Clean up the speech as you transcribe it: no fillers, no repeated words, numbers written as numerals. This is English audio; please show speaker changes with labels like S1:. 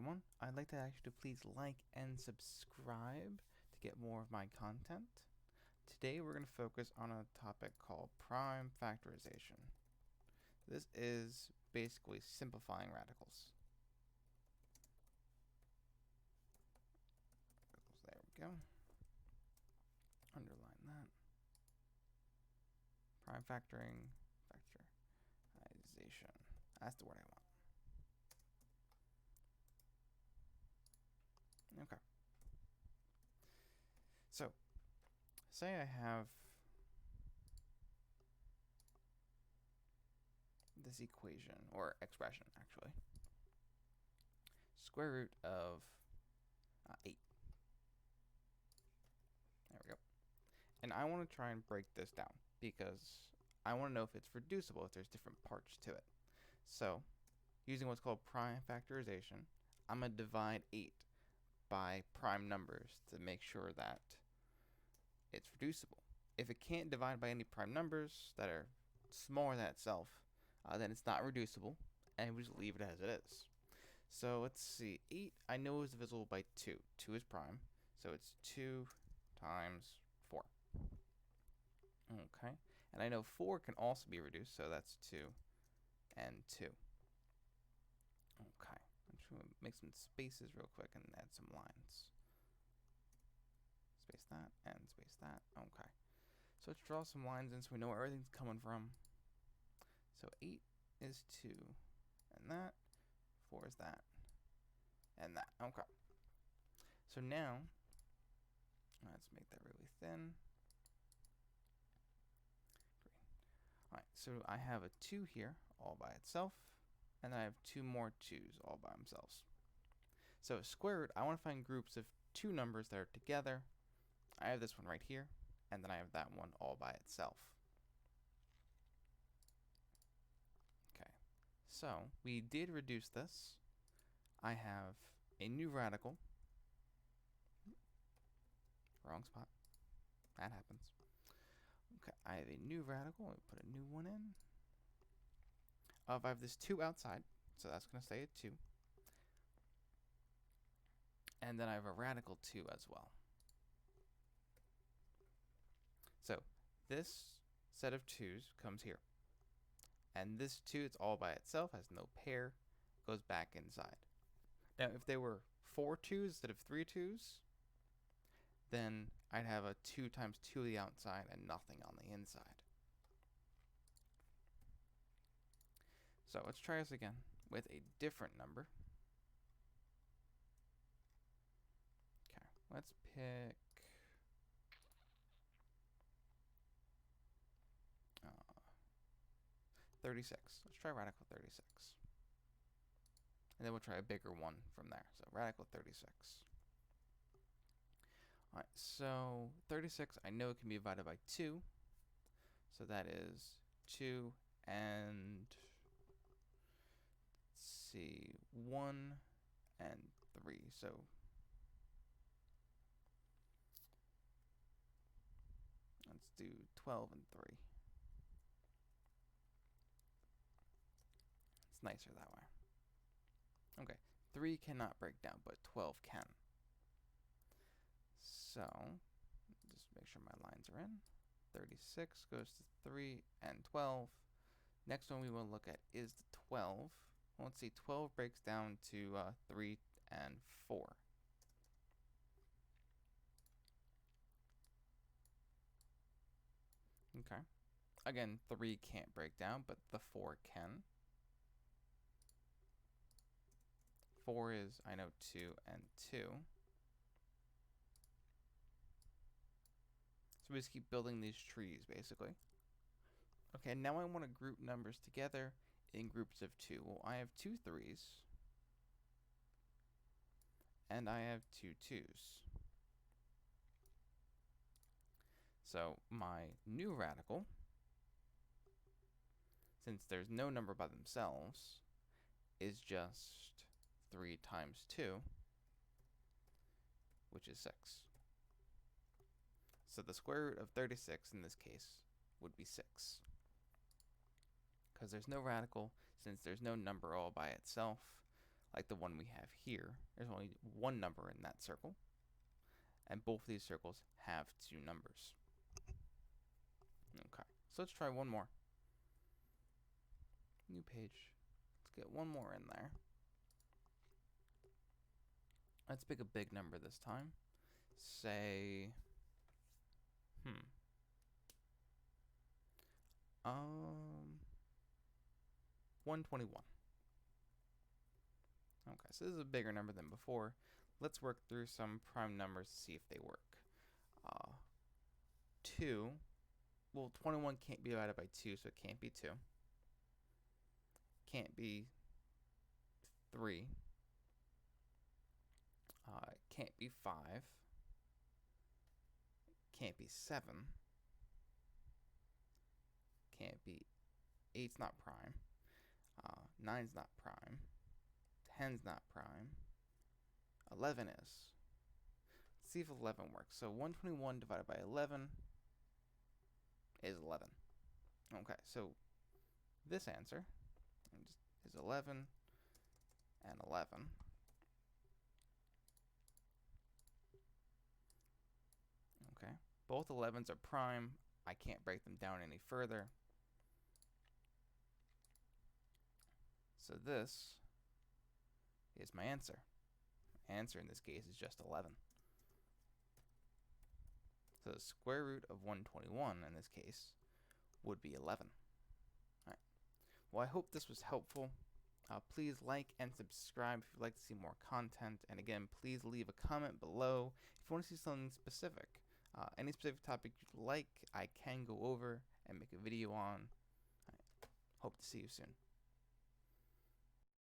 S1: everyone. I'd like to ask you to please like and subscribe to get more of my content. Today we're going to focus on a topic called prime factorization. This is basically simplifying radicals. There we go. Underline that. Prime factorization. That's the word I want. Okay. So, say I have this equation, or expression actually. Square root of 8. There we go. And I want to try and break this down because I want to know if it's reducible, if there's different parts to it. So, using what's called prime factorization, I'm going to divide 8 by prime numbers to make sure that it's reducible. If it can't divide by any prime numbers that are smaller than itself, then it's not reducible, and we just leave it as it is. So let's see, 8 I know is divisible by 2. 2 is prime, so it's 2 times 4. Okay, and I know 4 can also be reduced, so that's 2 and 2. Okay, I'm just going to make some spaces real quick and add some lines. Space that and space that. Okay, so let's draw some lines in so we know where everything's coming from. So 8 is 2, and that. 4 is that, and that. Okay. So now, let's make that really thin. Alright, so I have a 2 here all by itself, and I have 2 more 2's all by themselves. So square root, I want to find groups of 2 numbers that are together. I have this one right here, and then I have that one all by itself. Okay, so we did reduce this. I have a new radical. Wrong spot. That happens. Okay, I have a new radical. Let me put a new one in. I have this 2 outside, so that's going to stay at 2. And then I have a radical 2 as well. So this set of 2's comes here. And this 2, it's all by itself, has no pair, goes back inside. Now, if there were 4 2's instead of 3 2's, then I'd have a 2 times 2 on the outside and nothing on the inside. So let's try this again with a different number. Okay, let's pick 36. Let's try radical 36. And then we'll try a bigger one from there. So radical 36. Alright, so 36, I know it can be divided by 2. So that is 2 and, let's see, 1 and 3. So let's do 12 and 3. It's nicer that way. Okay, 3 cannot break down, but 12 can. So, just make sure my lines are in. 36 goes to 3 and 12. Next one we will look at is the 12. Well, let's see, 12 breaks down to 3 and 4. Okay. Again, 3 can't break down, but the 4 can. 4 is, I know, 2 and 2. So we just keep building these trees, basically. Okay, now I want to group numbers together in groups of 2. Well, I have 2 3's. And I have 2 2's. So my new radical, since there's no number by themselves, is just 3 times 2, which is 6. So the square root of 36 in this case would be 6. Because there's no radical, since there's no number all by itself, like the one we have here. There's only one number in that circle, and both of these circles have two numbers. Okay, so let's try one more. New page. Let's get one more in there. Let's pick a big number this time. Say, 121. Okay, so this is a bigger number than before. Let's work through some prime numbers to see if they work. 2, well, 21 can't be divided by 2, so it can't be 2. Can't be 3. Can't be 5. Can't be 7. Can't be 8's not prime. 9's not prime. 10's not prime. 11 is. Let's see if 11 works. So 121 divided by 11 is 11. Okay, so this answer is 11 and 11. Okay, both 11s are prime. I can't break them down any further. So this is my answer. My answer in this case is just 11. So the square root of 121 in this case would be 11. All right. Well, I hope this was helpful. Please like and subscribe if you'd like to see more content. And again, please leave a comment below if you want to see something specific. Any specific topic you'd like, I can go over and make a video on. All right. Hope to see you soon.